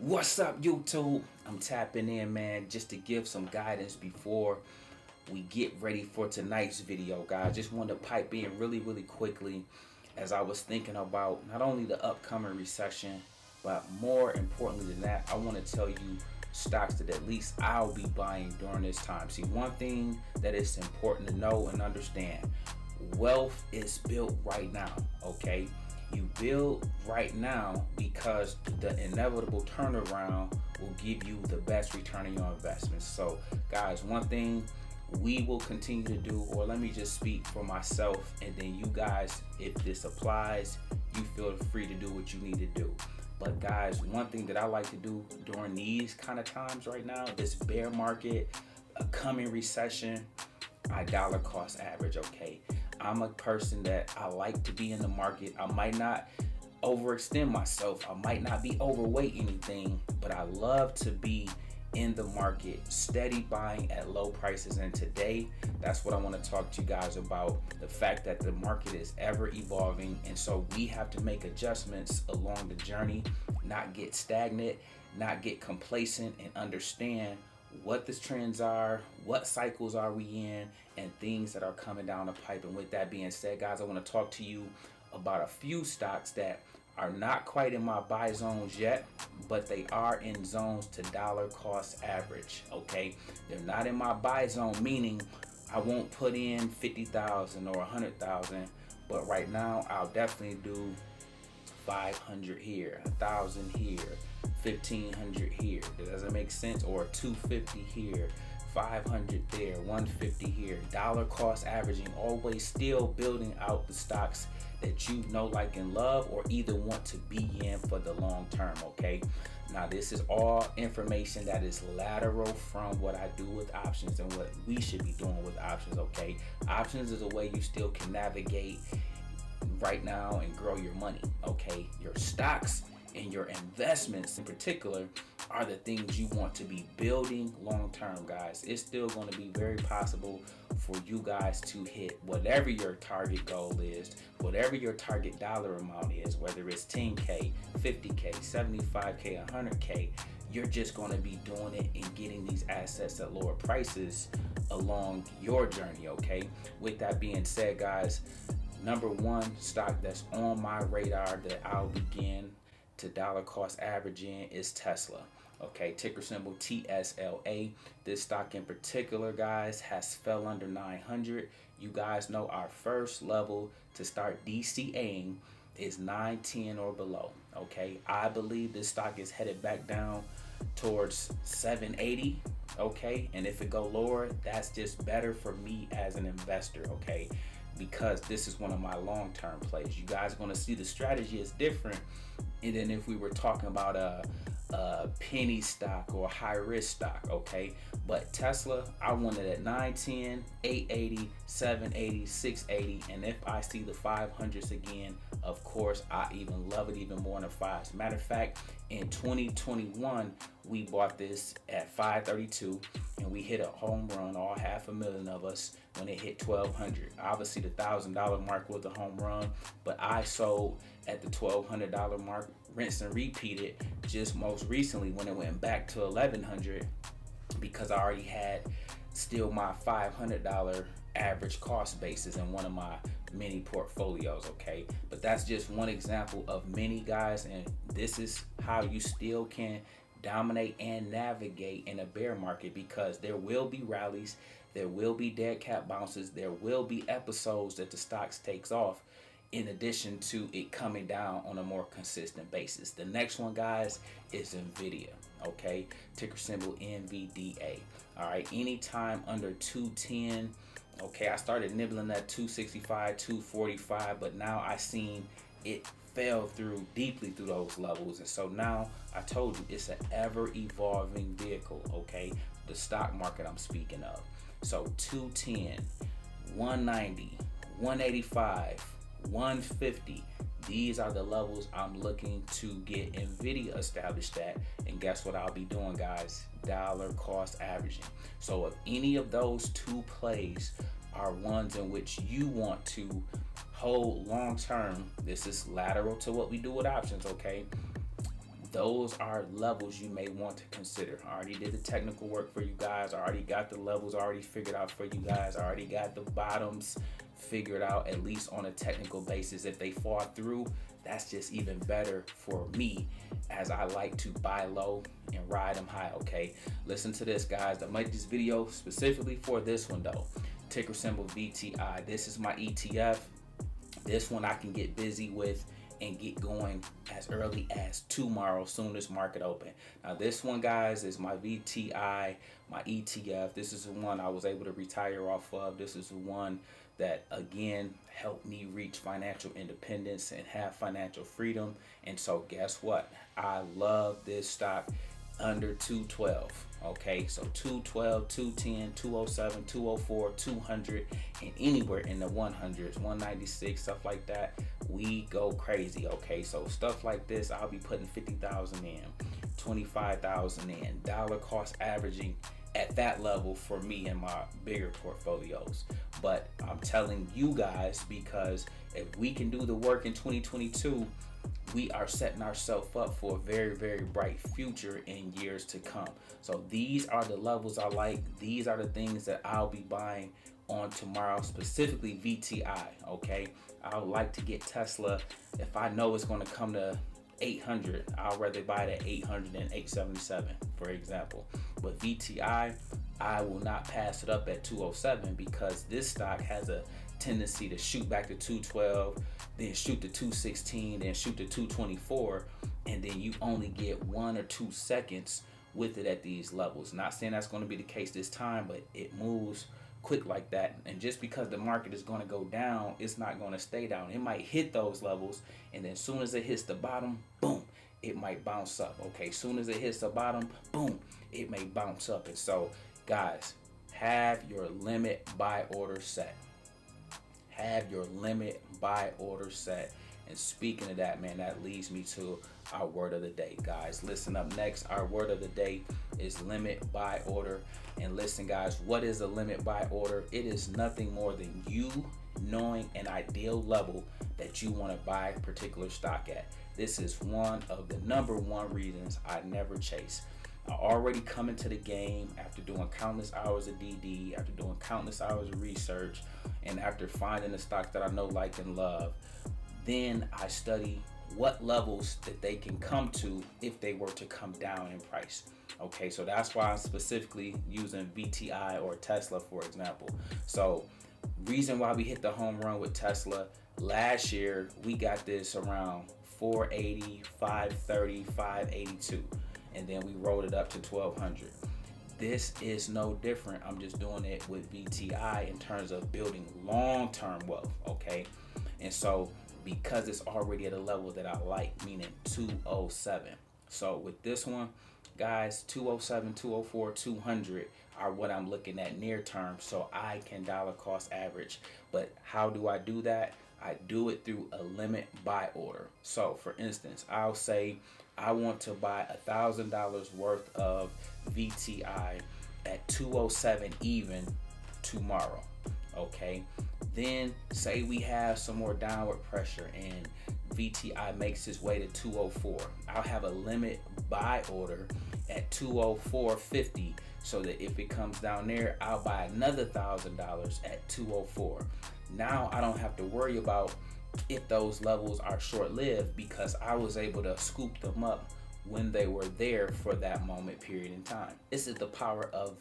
What's up, YouTube? I'm tapping in, man, just to give some guidance before we get ready for tonight's video, guys. Just wanted to pipe in really quickly as I was thinking about not only the upcoming recession, but more importantly than that, I want to tell you stocks that at least I'll be buying during this time. See, one thing that is important to know and understand, wealth is built right now, okay? You build right now because the inevitable turnaround will give you the best return on your investments. So guys, one thing we will continue to do, or let me just speak for myself, and then you guys, if this applies, you feel free to do what you need to do. But guys, one thing that I like to do during these kind of times right now, this bear market, a coming recession, I dollar cost average, okay? I'm a person that I like to be in the market. I might not overextend myself. I might not be overweight anything, but I love to be in the market, steady buying at low prices. And today, that's what I want to talk to you guys about, the fact that the market is ever evolving. And so we have to make adjustments along the journey, not get stagnant, not get complacent, and understand what the trends are, what cycles are we in, and things that are coming down the pipe. And with that being said, guys, I want to talk to you about a few stocks that are not quite in my buy zones yet, but they are in zones to dollar cost average, okay? They're not in my buy zone, meaning I won't put in 50,000 or 100,000, but right now I'll definitely do 500 here, 1,000 here, 1,500 here. Does it make sense? Or 250 here, 500 there, 150 here. Dollar cost averaging, always still building out the stocks that you know, like, and love, or either want to be in for the long term, okay? Now, this is all information that is lateral from what I do with options and what we should be doing with options, okay? Options is a way you still can navigate right now and grow your money, okay? Your stocks and your investments in particular are the things you want to be building long term, guys. It's still going to be very possible for you guys to hit whatever your target goal is, whatever your target dollar amount is, whether it's 10K, 50K, 75K, 100K. You're just going to be doing it and getting these assets at lower prices along your journey, okay? With that being said, guys, number one stock that's on my radar that I'll begin to dollar cost averaging is Tesla. Okay, ticker symbol TSLA. This stock in particular, guys, has fell under 900. You guys know our first level to start DCAing is 910 or below. Okay, I believe this stock is headed back down towards 780. Okay, and if it go lower, that's just better for me as an investor. Okay, because this is one of my long-term plays. You guys are going to see the strategy is different. And then if we were talking about a penny stock or high-risk stock, okay? But Tesla, I want it at 910, 880, 780, 680. And if I see the 500s again, of course, I even love it even more in the fives. Matter of fact, in 2021, we bought this at 532, and we hit a home run, all 500,000 of us, when it hit 1,200. Obviously, the $1,000 mark was a home run, but I sold at the $1,200 mark, rinse and repeated just most recently when it went back to 1,100, because I already had still my $500 average cost basis in one of my mini portfolios, okay? But that's just one example of many, guys, and this is how you still can dominate and navigate in a bear market, because there will be rallies, there will be dead cat bounces, there will be episodes that the stocks takes off, in addition to it coming down on a more consistent basis. The next one, guys, is NVDA, okay? Ticker symbol NVDA. All right, anytime under 210, okay, I started nibbling at 265, 245, but now I seen it fell through deeply through those levels. And so now I told you it's an ever evolving vehicle, okay? The stock market I'm speaking of. So 210, 190, 185, 150. These are the levels I'm looking to get NVIDIA established at. And guess what I'll be doing, guys? Dollar cost averaging. So if any of those two plays are ones in which you want to hold long term, this is lateral to what we do with options, okay? those are levels you may want to consider. I already did the technical work for you guys. I already got the levels already figured out for you guys. I already got the bottoms figured out, at least on a technical basis. If they fall through, that's just even better for me, as I like to buy low and ride them high. Okay, listen to this, guys. I made this video specifically for this one though. Ticker symbol VTI. This is my ETF. This one I can get busy with and get going as early as tomorrow, soon as market open. Now this one, guys, is my VTI, my ETF. This is the one I was able to retire off of. This is the one that, again, helped me reach financial independence and have financial freedom. And so guess what? I love this stock under 212. Okay, so 212, 210, 207, 204, 200, and anywhere in the 100s, 196, stuff like that, we go crazy. Okay, so stuff like this, I'll be putting 50,000 in, 25,000 in, dollar cost averaging at that level for me in my bigger portfolios. But I'm telling you guys, because if we can do the work in 2022, we are setting ourselves up for a very, very bright future in years to come. So these are the levels I like. These are the things that I'll be buying on tomorrow, specifically VTI. Okay, I would like to get Tesla. If I know it's going to come to 800, I'll rather buy it at 800 than 877, for example. But VTI, I will not pass it up at 207, because this stock has a tendency to shoot back to 212, then shoot to 216, then shoot to 224, and then you only get 1 or 2 seconds with it at these levels. Not saying that's going to be the case this time, but it moves quick like that. And just because the market is going to go down, it's not going to stay down. It might hit those levels, and then as soon as it hits the bottom, boom, it might bounce up. Okay, as soon as it hits the bottom, boom, it may bounce up. And so, guys, have your limit buy order set. Have your limit buy order set. And speaking of that, man, that leads me to our word of the day, guys. Listen up next. Our word of the day is limit buy order. And listen, guys, what is a limit buy order? It is nothing more than you knowing an ideal level that you want to buy a particular stock at. This is one of the number one reasons I never chase. I already come into the game after doing countless hours of DD, after doing countless hours of research, and after finding the stocks that I know, like, and love. Then I study what levels that they can come to if they were to come down in price. Okay, so that's why I'm specifically using VTI or Tesla, for example. So reason why we hit the home run with Tesla last year, we got this around 480, 530, 582, and then we rolled it up to 1200. This is no different. I'm just doing it with VTI in terms of building long-term wealth. Okay, and so because it's already at a level that I like, meaning 207. So with this one, guys, 207, 204, 200 are what I'm looking at near term, so I can dollar cost average. But how do I do that? I do it through a limit buy order. So for instance, I'll say I want to buy $1,000 worth of VTI at 207 even tomorrow. Okay, then say we have some more downward pressure and VTI makes its way to 204. I'll have a limit buy order at 204.50, so that if it comes down there, I'll buy another $1,000 at 204. Now I don't have to worry about if those levels are short-lived, because I was able to scoop them up when they were there for that moment period in time. This is the power of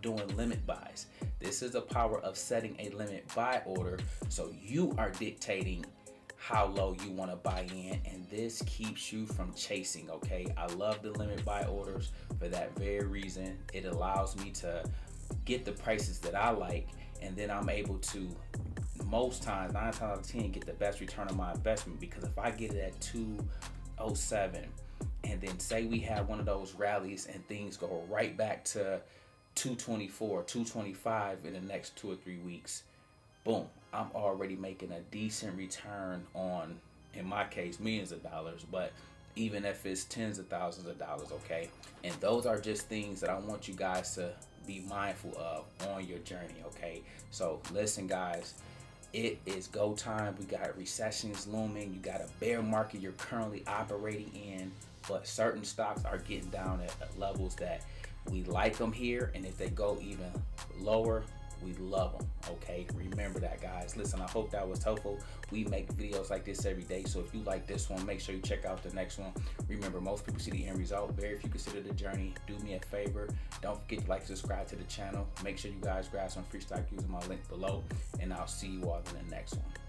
doing limit buys. This is the power of setting a limit buy order, so you are dictating how low you want to buy in, and this keeps you from chasing. Okay, I love the limit buy orders for that very reason. It allows me to get the prices that I like, and then I'm able to, most times, 9 times out of 10, get the best return on my investment. Because if I get it at 207, and then say we have one of those rallies and things go right back to 224, 225 in the next 2 or 3 weeks, boom, I'm already making a decent return on, in my case, millions of dollars, but even if it's tens of thousands of dollars. Okay, and those are just things that I want you guys to be mindful of on your journey. Okay, so listen, guys, it is go time. We got recessions looming. You got a bear market you're currently operating in. but certain stocks are getting down at levels that we like them here, and if they go even lower, we love them. Okay, remember that, guys. Listen, I hope that was helpful. We make videos like this every day, so if you like this one, make sure you check out the next one. Remember, most people see the end result, very few consider the journey. Do me a favor, don't forget to like and subscribe to the channel. Make sure you guys grab some free stock using my link below, and I'll see you all in the next one.